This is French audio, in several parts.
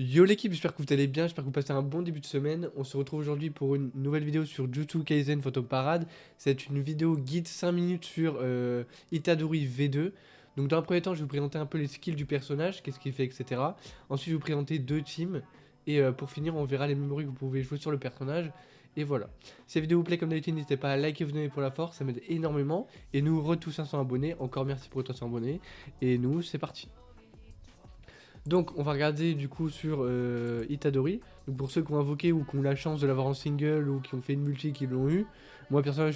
Yo l'équipe, j'espère que vous allez bien, j'espère que vous passez un bon début de semaine. On se retrouve aujourd'hui pour une nouvelle vidéo sur Jujutsu Kaisen Photo Parade. C'est une vidéo guide 5 minutes sur Itadori V2. Donc dans un premier temps, je vais vous présenter un peu les skills du personnage, qu'est-ce qu'il fait, etc. Ensuite, je vais vous présenter deux teams. Et pour finir, on verra les memories que vous pouvez jouer sur le personnage. Et voilà. Si la vidéo vous plaît, comme d'habitude, n'hésitez pas à liker et vous donner pour la force, ça m'aide énormément. Et nous, tous 500 abonnés. Encore merci pour les 300 abonnés. Et nous, c'est parti. Donc on va regarder du coup sur Itadori. Donc pour ceux qui ont invoqué ou qui ont la chance de l'avoir en single ou qui ont fait une multi qui l'ont eu. Moi perso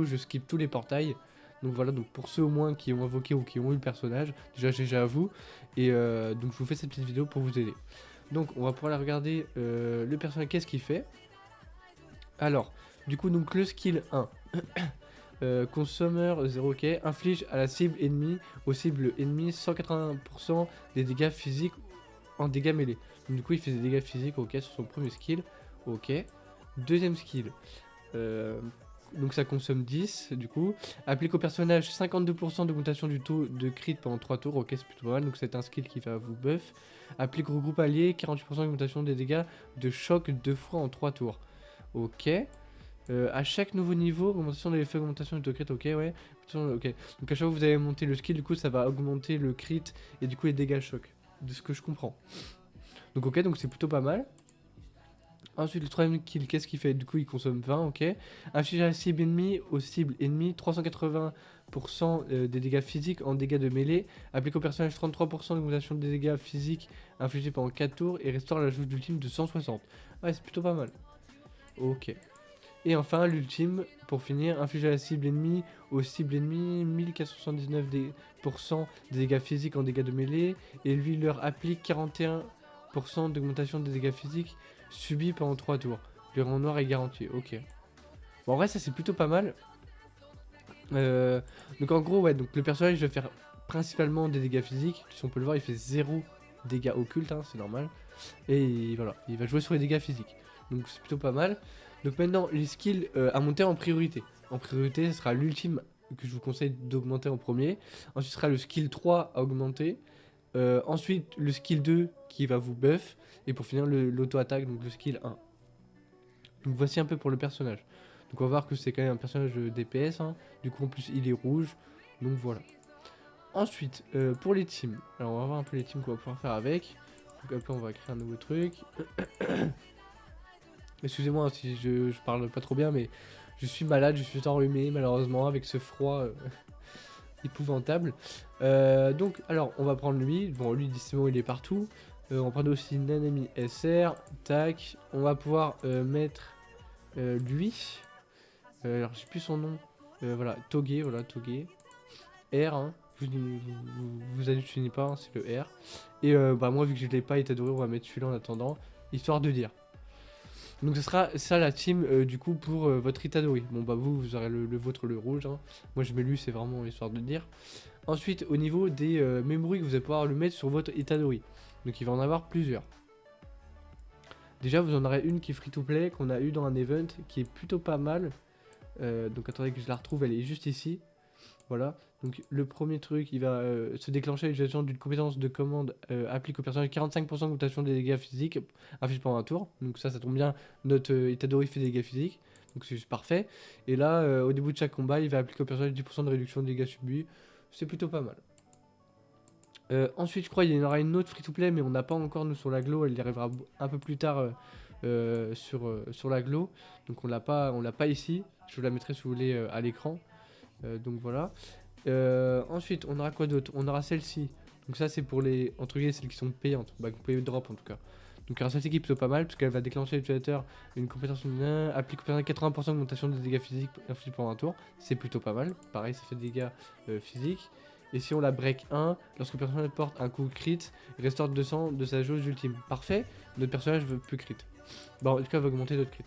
je skip tous les portails. Donc voilà, donc pour ceux au moins qui ont invoqué ou qui ont eu le personnage, déjà à vous. Et donc je vous fais cette petite vidéo pour vous aider. Donc on va pouvoir la regarder le personnage, qu'est-ce qu'il fait. Alors, du coup donc le skill 1. Consommeur 0 ok, inflige à la cible ennemie, aux cibles ennemies 180% des dégâts physiques en dégâts mêlés. Donc, du coup il fait des dégâts physiques ok sur son premier skill. Ok. Deuxième skill. Donc ça consomme 10 du coup. Applique au personnage 52% d'augmentation du taux de crit pendant 3 tours. Ok c'est plutôt pas mal. Donc c'est un skill qui va vous buff. Applique au groupe allié 48% d'augmentation des dégâts de choc 2 fois en 3 tours. Ok. À chaque nouveau niveau, augmentation de l'effet, augmentation du crit, ok, ouais. Ok. Donc à chaque fois que vous allez monter le skill, du coup, ça va augmenter le crit et du coup les dégâts choc. De ce que je comprends. Donc ok, donc c'est plutôt pas mal. Ensuite, le troisième kill, qu'est-ce qu'il fait? Du coup, il consomme 20, ok. Inflige à la cible ennemie, aux cibles ennemies, 380% des dégâts physiques en dégâts de mêlée. Applique au personnage 33% d'augmentation des dégâts physiques infligés pendant 4 tours et restaure la jauge d'ultime de 160. Ouais, c'est plutôt pas mal. Ok. Et enfin, l'ultime, pour finir, inflige à la cible ennemie, aux cibles ennemies, 1479% des dégâts physiques en dégâts de mêlée, et lui leur applique 41% d'augmentation des dégâts physiques subis pendant 3 tours. Le rang noir est garanti, ok. Bon, en vrai, ça c'est plutôt pas mal. Donc en gros, ouais, donc le personnage va faire principalement des dégâts physiques. Si on peut le voir, il fait 0 dégâts occultes, hein, c'est normal. Et voilà, il va jouer sur les dégâts physiques. Donc c'est plutôt pas mal. Donc maintenant, les skills à monter en priorité. En priorité, ce sera l'ultime que je vous conseille d'augmenter en premier. Ensuite, ce sera le skill 3 à augmenter. Ensuite, le skill 2 qui va vous buff. Et pour finir, l'auto-attaque, donc le skill 1. Donc voici un peu pour le personnage. Donc on va voir que c'est quand même un personnage DPS. Hein. Du coup, en plus, il est rouge. Donc voilà. Ensuite, pour les teams. Alors on va voir un peu les teams qu'on va pouvoir faire avec. Donc après, on va créer un nouveau truc. Excusez-moi si je parle pas trop bien, mais je suis malade, je suis enrhumé malheureusement avec ce froid épouvantable. Donc, alors, on va prendre lui. Bon, lui, décidément, il est partout. On va prendre aussi Nanami SR. Tac. On va pouvoir mettre lui. Alors, j'ai plus son nom. Voilà, Toge, voilà, Toge. R, hein. Vous hallucinez pas, hein, c'est le R. Et bah, moi, vu que je l'ai pas Itadori, on va mettre celui-là en attendant, histoire de dire. Donc ce sera ça la team du coup pour votre Itadori. Bon bah vous aurez le vôtre le rouge. Hein. Moi je mets lui, c'est vraiment histoire de dire. Ensuite au niveau des memories que vous allez pouvoir le mettre sur votre Itadori. Donc il va en avoir plusieurs. Déjà vous en aurez une qui est free to play qu'on a eu dans un event qui est plutôt pas mal. Donc attendez que je la retrouve, elle est juste ici. Voilà, donc le premier truc, il va se déclencher à l'utilisation d'une compétence de commande applique au personnage 45% d'augmentation des dégâts physiques infligés pendant un tour. Donc ça tombe bien, notre Itadori fait des dégâts physiques, donc c'est juste parfait. Et là, au début de chaque combat, il va appliquer au personnage 10% de réduction de dégâts subis. C'est plutôt pas mal. Ensuite, je crois qu'il y en aura une autre free-to-play, mais on n'a pas encore nous sur la glow, elle y arrivera un peu plus tard sur la glow. Donc on l'a pas ici, je vous la mettrai si vous voulez à l'écran. Donc voilà. Ensuite, on aura quoi d'autre? On aura celle-ci. Donc ça, c'est pour les, entre guillemets, celles qui sont payantes. Bah, que vous pouvez drop en tout cas. Donc il y aura celle-ci qui est plutôt pas mal, parce qu'elle va déclencher l'utilisateur une compétence applique au personnage 80% d'augmentation des dégâts physiques infligés pendant un tour. C'est plutôt pas mal. Pareil, ça fait des dégâts physiques. Et si on la break 1, lorsque le personnage porte un coup crit, il restaure 200 de sa jauge ultime. Parfait, notre personnage veut plus crit. Bon, en tout cas, il va augmenter notre crit.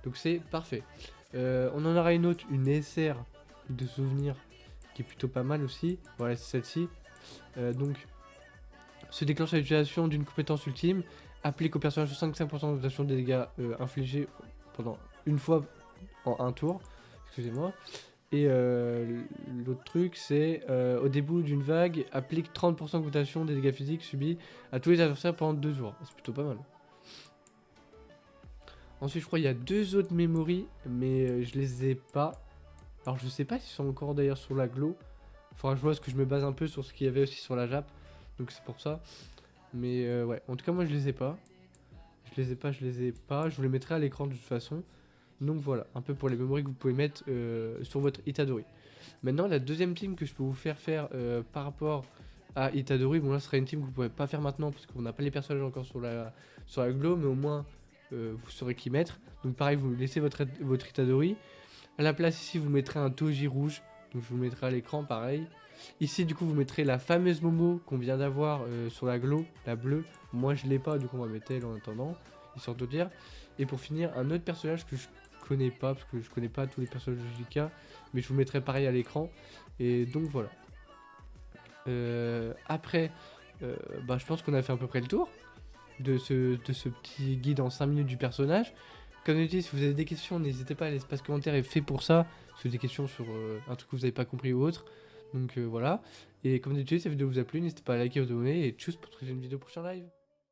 Donc c'est parfait. On en aura une autre, une SR de souvenirs qui est plutôt pas mal aussi. Voilà, c'est celle-ci. Donc, se déclenche à l'utilisation d'une compétence ultime, applique au personnage 65% d'augmentation des dégâts infligés pendant une fois en un tour. Excusez-moi. Et l'autre truc, c'est au début d'une vague, applique 30% d'augmentation des dégâts physiques subis à tous les adversaires pendant 2 jours. C'est plutôt pas mal. Ensuite, je crois qu'il y a 2 autres memories, mais je les ai pas. Alors, je sais pas s'ils sont encore d'ailleurs sur la Glo. Faudra que je vois, parce que je me base un peu sur ce qu'il y avait aussi sur la Jap. Donc, c'est pour ça. Mais ouais, en tout cas, moi, je les ai pas. Je les ai pas, je les ai pas. Je vous les mettrai à l'écran de toute façon. Donc voilà, un peu pour les memories que vous pouvez mettre sur votre Itadori. Maintenant, la deuxième team que je peux vous faire par rapport à Itadori, bon là, ce sera une team que vous ne pouvez pas faire maintenant parce qu'on n'a pas les personnages encore sur la Glo, mais au moins vous saurez qui mettre. Donc pareil, vous laissez votre Itadori. À la place ici, vous mettrez un Toji rouge, donc je vous le mettrai à l'écran, pareil. Ici, du coup, vous mettrez la fameuse Momo qu'on vient d'avoir sur la Glo, la bleue. Moi, je l'ai pas, du coup, on va mettre elle en attendant, histoire de dire. Et pour finir, un autre personnage que je connais pas, parce que je connais pas tous les personnages de JK, mais je vous mettrai pareil à l'écran. Et donc voilà. Après, bah, je pense qu'on a fait à peu près le tour de ce petit guide en 5 minutes du personnage. Comme je dis, si vous avez des questions, n'hésitez pas, l'espace commentaire est fait pour ça. Si vous avez des questions sur un truc que vous n'avez pas compris ou autre. Donc voilà. Et comme d'habitude, si la vidéo vous a plu, n'hésitez pas à liker, vous abonner et tchuss pour trouver une vidéo prochaine live.